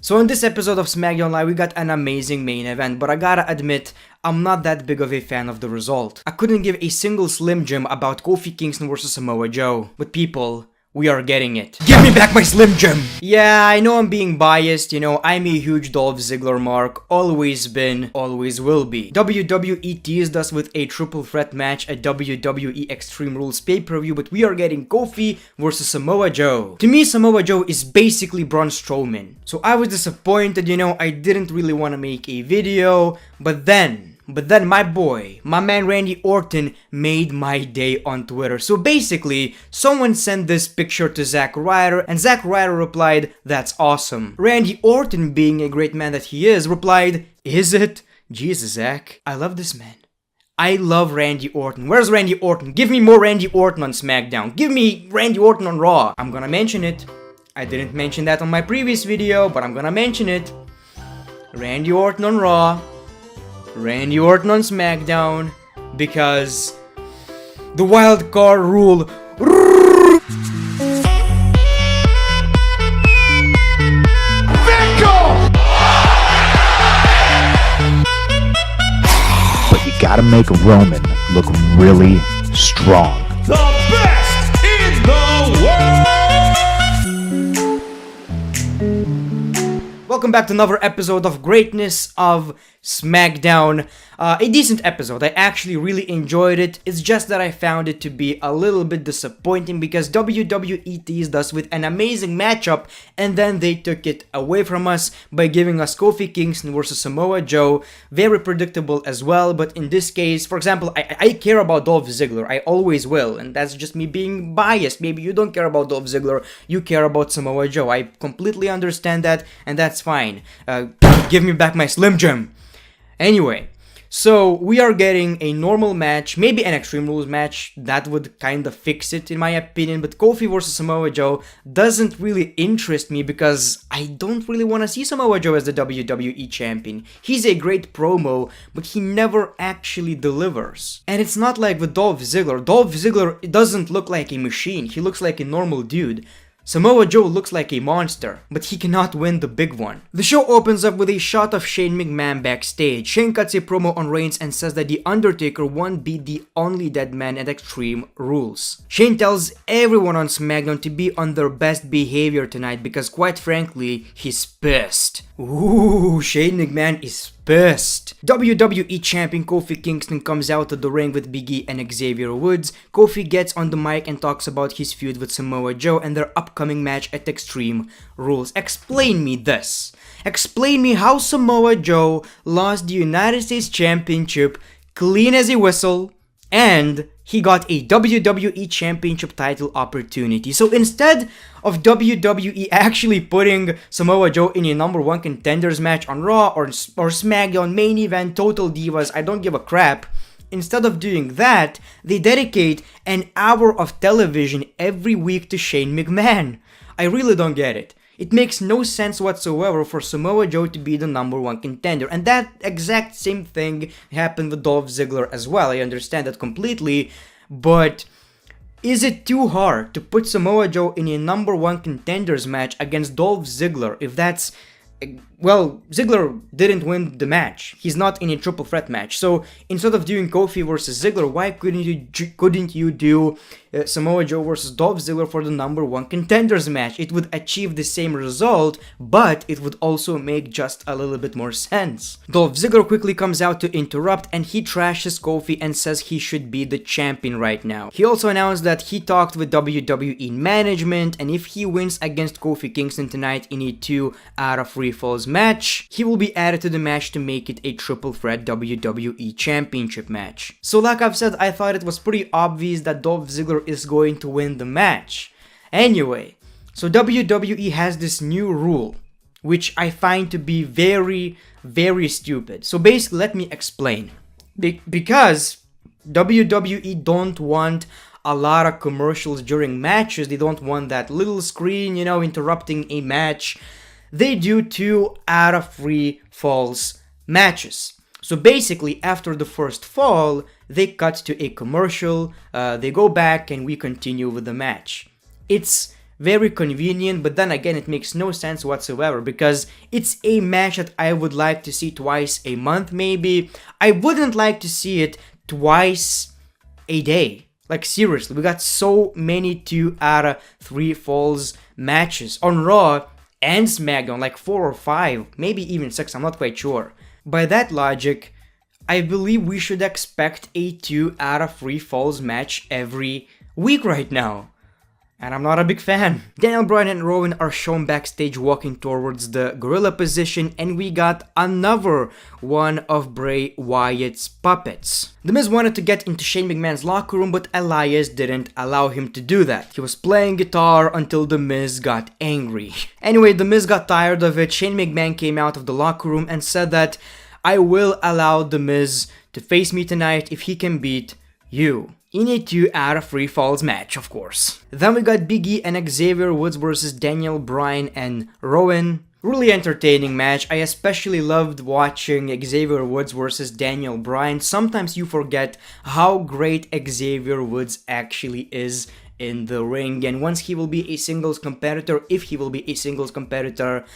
So in this episode of SmackDown Live, we got an amazing main event, but I gotta admit, I'm not that big of a fan of the result. I couldn't give a single Slim Jim about Kofi Kingston versus Samoa Joe, but people, we are getting it. Give me back my Slim Jim! Yeah, I know I'm being biased, I'm a huge Dolph Ziggler mark, always been, always will be. WWE teased us with a triple threat match at WWE Extreme Rules pay-per-view, but we are getting Kofi versus Samoa Joe. To me, Samoa Joe is basically Braun Strowman. So I was disappointed, I didn't really want to make a video, but then my boy, my man Randy Orton made my day on Twitter. So basically, someone sent this picture to Zack Ryder, and Zack Ryder replied, "That's awesome." Randy Orton, being a great man that he is, replied, "Is it? Jesus, Zack, I love this man. I love Randy Orton. Where's Randy Orton? Give me more Randy Orton on SmackDown. Give me Randy Orton on Raw." I'm gonna mention it. I didn't mention that on my previous video, but I'm gonna mention it. Randy Orton on Raw. Randy Orton on SmackDown, because the wild card rule. But you gotta make Roman look really strong. The best in the world! Welcome back to another episode of Greatness of SmackDown. A decent episode. I actually really enjoyed it. It's just that I found it to be a little bit disappointing because WWE teased us with an amazing matchup and then they took it away from us by giving us Kofi Kingston versus Samoa Joe. Very predictable as well, but in this case, for example, I care about Dolph Ziggler. I always will, and that's just me being biased. Maybe you don't care about Dolph Ziggler, you care about Samoa Joe. I completely understand that, and that's fine. Give me back my Slim Jim. Anyway, so we are getting a normal match, maybe an Extreme Rules match, that would kind of fix it in my opinion, but Kofi versus Samoa Joe doesn't really interest me because I don't really want to see Samoa Joe as the WWE champion. He's a great promo, but he never actually delivers. And it's not like with Dolph Ziggler. Dolph Ziggler doesn't look like a machine, he looks like a normal dude. Samoa Joe looks like a monster, but he cannot win the big one. The show opens up with a shot of Shane McMahon backstage. Shane cuts a promo on Reigns and says that The Undertaker won't be the only dead man at Extreme Rules. Shane tells everyone on SmackDown to be on their best behavior tonight because quite frankly, he's pissed. Ooh, Shane McMahon is pissed. WWE Champion Kofi Kingston comes out to the ring with Big E and Xavier Woods. Kofi gets on the mic and talks about his feud with Samoa Joe and their upcoming match at Extreme Rules. Explain me this. Explain me how Samoa Joe lost the United States Championship clean as a whistle and he got a WWE Championship title opportunity. So instead of WWE actually putting Samoa Joe in a number one contenders match on Raw or SmackDown, main event, Total Divas, I don't give a crap. Instead of doing that, they dedicate an hour of television every week to Shane McMahon. I really don't get it. It makes no sense whatsoever for Samoa Joe to be the number one contender. And that exact same thing happened with Dolph Ziggler as well. I understand that completely. But is it too hard to put Samoa Joe in a number one contenders match against Dolph Ziggler if that's... Well, Ziggler didn't win the match. He's not in a triple threat match. So instead of doing Kofi versus Ziggler, why couldn't you do Samoa Joe versus Dolph Ziggler for the number one contenders match? It would achieve the same result, but it would also make just a little bit more sense. Dolph Ziggler quickly comes out to interrupt and he trashes Kofi and says he should be the champion right now. He also announced that he talked with WWE management and if he wins against Kofi Kingston tonight in a 2 out of 3 falls match, he will be added to the match to make it a triple threat WWE Championship match. So like I've said, I thought it was pretty obvious that Dolph Ziggler is going to win the match. Anyway, so WWE has this new rule, which I find to be very, very stupid. So basically, let me explain. Because WWE don't want a lot of commercials during matches, they don't want that little screen, interrupting a match. They do 2 out of 3 falls matches. So basically, after the first fall, they cut to a commercial, they go back and we continue with the match. It's very convenient, but then again, it makes no sense whatsoever because it's a match that I would like to see twice a month, maybe. I wouldn't like to see it twice a day. Like, seriously, we got so many 2 out of 3 falls matches on Raw and SmackDown, like 4 or 5, maybe even 6, I'm not quite sure. By that logic, I believe we should expect a 2 out of 3 falls match every week right now. And I'm not a big fan. Daniel Bryan and Rowan are shown backstage walking towards the gorilla position, and we got another one of Bray Wyatt's puppets. The Miz wanted to get into Shane McMahon's locker room, but Elias didn't allow him to do that. He was playing guitar until The Miz got angry. Anyway, The Miz got tired of it. Shane McMahon came out of the locker room and said that, "I will allow The Miz to face me tonight if he can beat you." In a 2 out of 3 falls match, of course. Then we got Big E and Xavier Woods versus Daniel Bryan and Rowan. Really entertaining match. I especially loved watching Xavier Woods versus Daniel Bryan. Sometimes you forget how great Xavier Woods actually is in the ring. And once he will be a singles competitor, if he will be a singles competitor,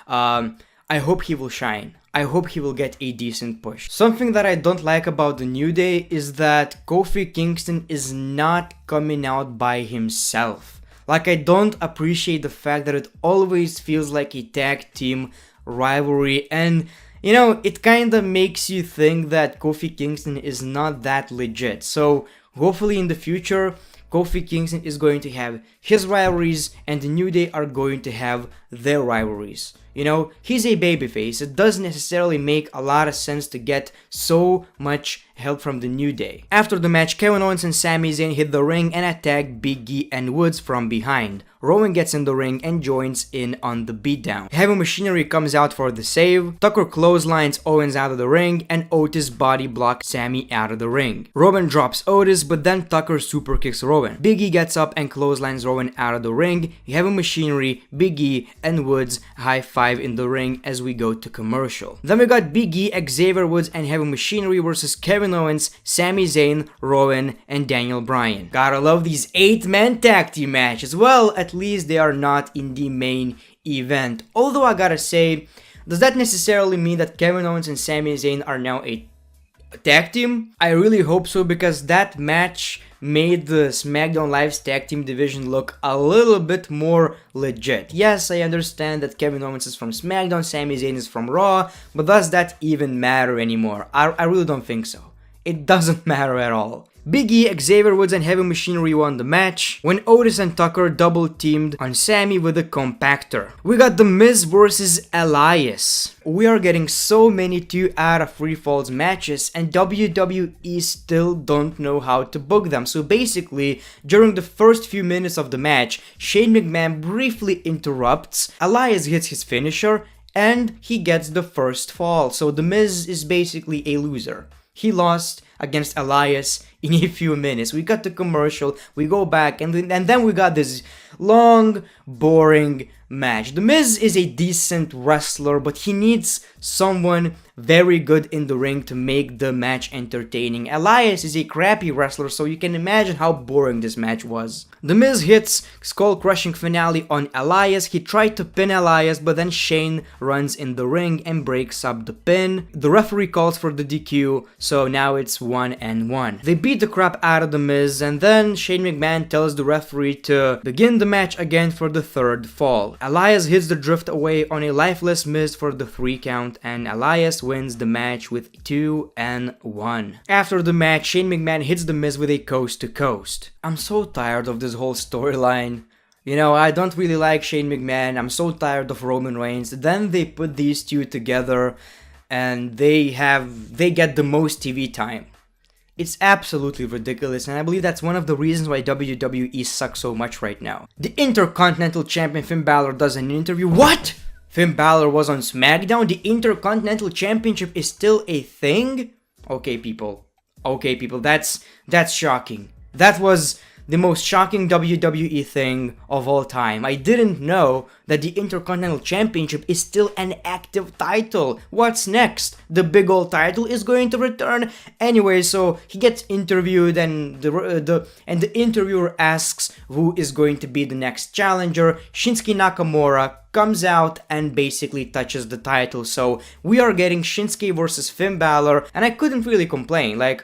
I hope he will shine. I hope he will get a decent push. Something that I don't like about the New Day is that Kofi Kingston is not coming out by himself. Like, I don't appreciate the fact that it always feels like a tag team rivalry, and you know, it kinda makes you think that Kofi Kingston is not that legit. So hopefully in the future, Kofi Kingston is going to have his rivalries and the New Day are going to have their rivalries. You know, he's a babyface. It doesn't necessarily make a lot of sense to get so much help from the New Day. After the match, Kevin Owens and Sami Zayn hit the ring and attack Big E and Woods from behind. Rowan gets in the ring and joins in on the beatdown. Heavy Machinery comes out for the save. Tucker clotheslines Owens out of the ring and Otis body blocks Sami out of the ring. Rowan drops Otis, but then Tucker super kicks Rowan. Big E gets up and clotheslines Rowan out of the ring. Heavy Machinery, Big E, and Woods high five in the ring as we go to commercial. Then we got Big E, Xavier Woods, and Heavy Machinery versus Kevin Owens, Sami Zayn, Rowan, and Daniel Bryan. Gotta love these 8-man tag team matches. Well, at least they are not in the main event. Although I gotta say, does that necessarily mean that Kevin Owens and Sami Zayn are now a tag team? I really hope so, because that match made the SmackDown Live's tag team division look a little bit more legit. Yes, I understand that Kevin Owens is from SmackDown, Sami Zayn is from Raw, but does that even matter anymore? I really don't think so. It doesn't matter at all. Big E, Xavier Woods, and Heavy Machinery won the match when Otis and Tucker double teamed on Sami with a compactor. We got The Miz versus Elias. We are getting so many 2 out of 3 falls matches, and WWE still don't know how to book them. So basically, during the first few minutes of the match, Shane McMahon briefly interrupts, Elias hits his finisher, and he gets the first fall. So The Miz is basically a loser. He lost against Elias in a few minutes. We got the commercial, we go back, and then we got this long, boring match. The Miz is a decent wrestler, but he needs someone very good in the ring to make the match entertaining. Elias is a crappy wrestler, so you can imagine how boring this match was. The Miz hits skull-crushing finale on Elias. He tried to pin Elias, but then Shane runs in the ring and breaks up the pin. The referee calls for the DQ, so now it's 1-1. They beat the crap out of The Miz, and then Shane McMahon tells the referee to begin the match again for the 3rd fall. Elias hits the drift away on a lifeless Miz for the 3 count, and Elias wins the match with 2-1. After the match, Shane McMahon hits The Miz with a coast to coast. I'm so tired of this whole storyline. You know, I don't really like Shane McMahon. I'm so tired of Roman Reigns. Then they put these two together and they get the most TV time. It's absolutely ridiculous, and I believe that's one of the reasons why WWE sucks so much right now. The Intercontinental Champion Finn Balor does an interview. What? Finn Balor was on SmackDown? The Intercontinental Championship is still a thing? Okay, people. Okay, people, that's shocking. That was the most shocking WWE thing of all time. I didn't know that the Intercontinental Championship is still an active title. What's next? The big old title is going to return? Anyway, so he gets interviewed and the interviewer asks who is going to be the next challenger. Shinsuke Nakamura comes out and basically touches the title. So we are getting Shinsuke versus Finn Balor, and I couldn't really complain. Like,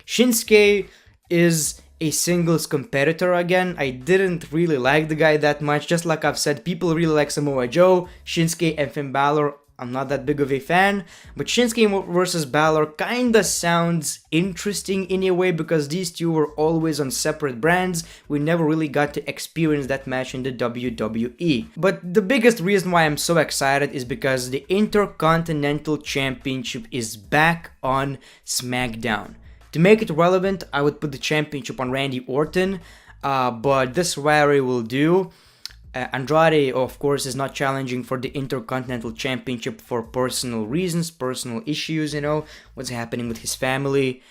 Shinsuke is a singles competitor again. I didn't really like the guy that much. Just like I've said, people really like Samoa Joe, Shinsuke, and Finn Balor. I'm not that big of a fan, but Shinsuke versus Balor kinda sounds interesting in a way because these two were always on separate brands. We never really got to experience that match in the WWE. But the biggest reason why I'm so excited is because the Intercontinental Championship is back on SmackDown. To make it relevant, I would put the championship on Randy Orton, but this rivalry will do. Andrade, of course, is not challenging for the Intercontinental Championship for personal reasons, personal issues, what's happening with his family.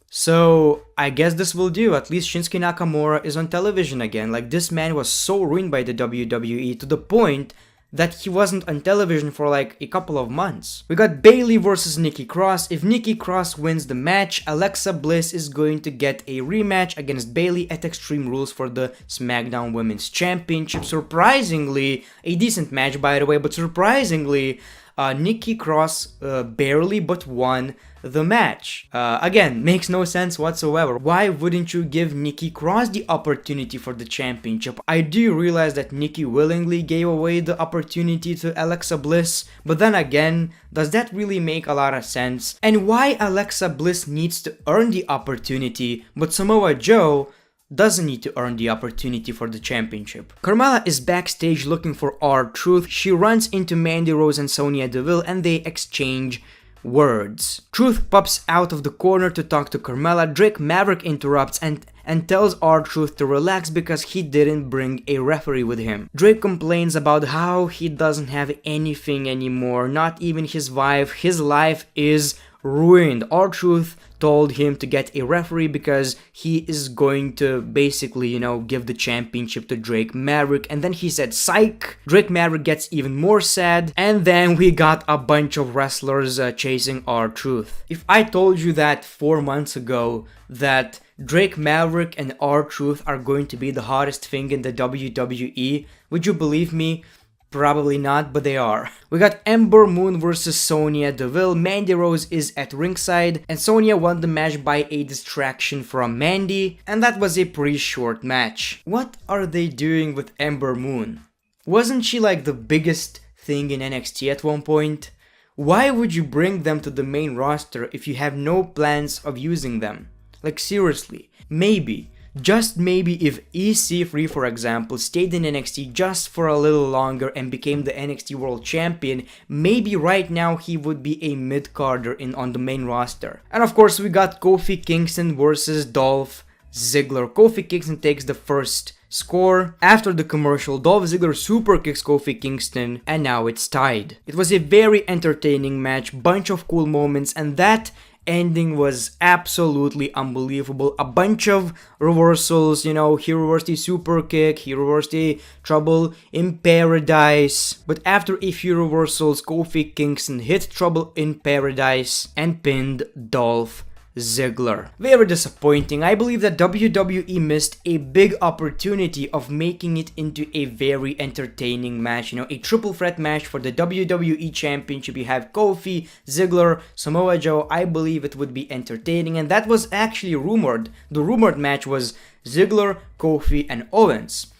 So, I guess this will do. At least Shinsuke Nakamura is on television again. Like, this man was so ruined by the WWE to the point that he wasn't on television for like a couple of months. We got Bayley versus Nikki Cross. If Nikki Cross wins the match, Alexa Bliss is going to get a rematch against Bayley at Extreme Rules for the SmackDown Women's Championship. Surprisingly, a decent match by the way, but surprisingly, Nikki Cross barely but won the match. Again, makes no sense whatsoever. Why wouldn't you give Nikki Cross the opportunity for the championship? I do realize that Nikki willingly gave away the opportunity to Alexa Bliss, but then again, does that really make a lot of sense? And why Alexa Bliss needs to earn the opportunity, but Samoa Joe doesn't need to earn the opportunity for the championship. Carmella is backstage looking for R-Truth. She runs into Mandy Rose and Sonya Deville and they exchange words. Truth pops out of the corner to talk to Carmella. Drake Maverick interrupts and tells R-Truth to relax because he didn't bring a referee with him. Drake complains about how he doesn't have anything anymore, not even his wife. His life is ruined. R-Truth told him to get a referee because he is going to basically, give the championship to Drake Maverick. And then he said, psych! Drake Maverick gets even more sad. And then we got a bunch of wrestlers chasing R-Truth. If I told you that 4 months ago that Drake Maverick and R-Truth are going to be the hottest thing in the WWE, would you believe me? Probably not, but they are. We got Ember Moon versus Sonya Deville. Mandy Rose is at ringside, and Sonya won the match by a distraction from Mandy, and that was a pretty short match. What are they doing with Ember Moon? Wasn't she like the biggest thing in NXT at one point? Why would you bring them to the main roster if you have no plans of using them? Like, seriously, maybe. Just maybe if EC3, for example, stayed in NXT just for a little longer and became the NXT World Champion, maybe right now he would be a mid-carder on the main roster. And of course we got Kofi Kingston versus Dolph Ziggler. Kofi Kingston takes the first score. After the commercial, Dolph Ziggler super kicks Kofi Kingston and now it's tied. It was a very entertaining match, bunch of cool moments, and that ending was absolutely unbelievable. A bunch of reversals, he reversed a super kick, he reversed a Trouble in Paradise. But after a few reversals, Kofi Kingston hit Trouble in Paradise and pinned Dolph Ziggler. Very disappointing. I believe that WWE missed a big opportunity of making it into a very entertaining match. A triple threat match for the WWE Championship. You have Kofi, Ziggler, Samoa Joe. I believe it would be entertaining, and that was actually rumored. The rumored match was Ziggler, Kofi, and Owens.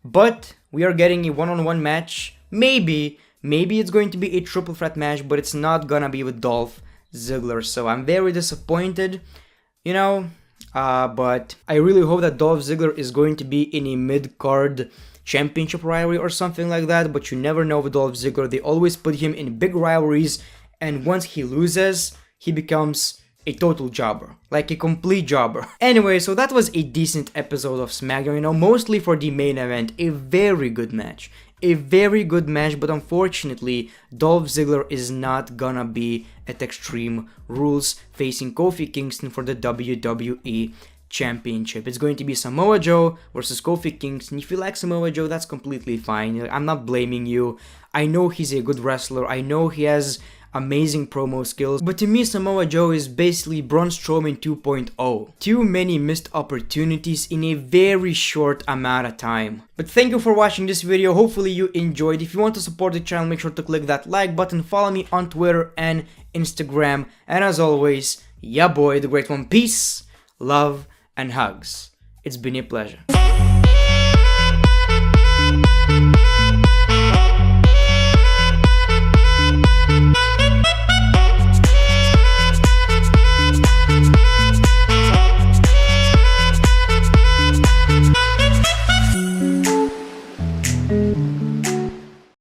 But we are getting a one-on-one match. Maybe it's going to be a triple threat match, but it's not gonna be with Dolph Ziggler, so I'm very disappointed, but I really hope that Dolph Ziggler is going to be in a mid-card championship rivalry or something like that, but you never know with Dolph Ziggler. They always put him in big rivalries, and once he loses, he becomes a total jobber, like a complete jobber. Anyway, so that was a decent episode of SmackDown, mostly for the main event, a very good match. But unfortunately, Dolph Ziggler is not gonna be at Extreme Rules facing Kofi Kingston for the WWE Championship. It's going to be Samoa Joe versus Kofi Kingston. If you like Samoa Joe, that's completely fine. I'm not blaming you. I know he's a good wrestler. I know he has amazing promo skills, but to me Samoa Joe is basically Braun Strowman 2.0. Too many missed opportunities in a very short amount of time. But thank you for watching this video. Hopefully you enjoyed. If you want to support the channel, make sure to click that like button. Follow me on Twitter and Instagram. And as always, yeah boy, the great one. Peace, love, and hugs. It's been a pleasure.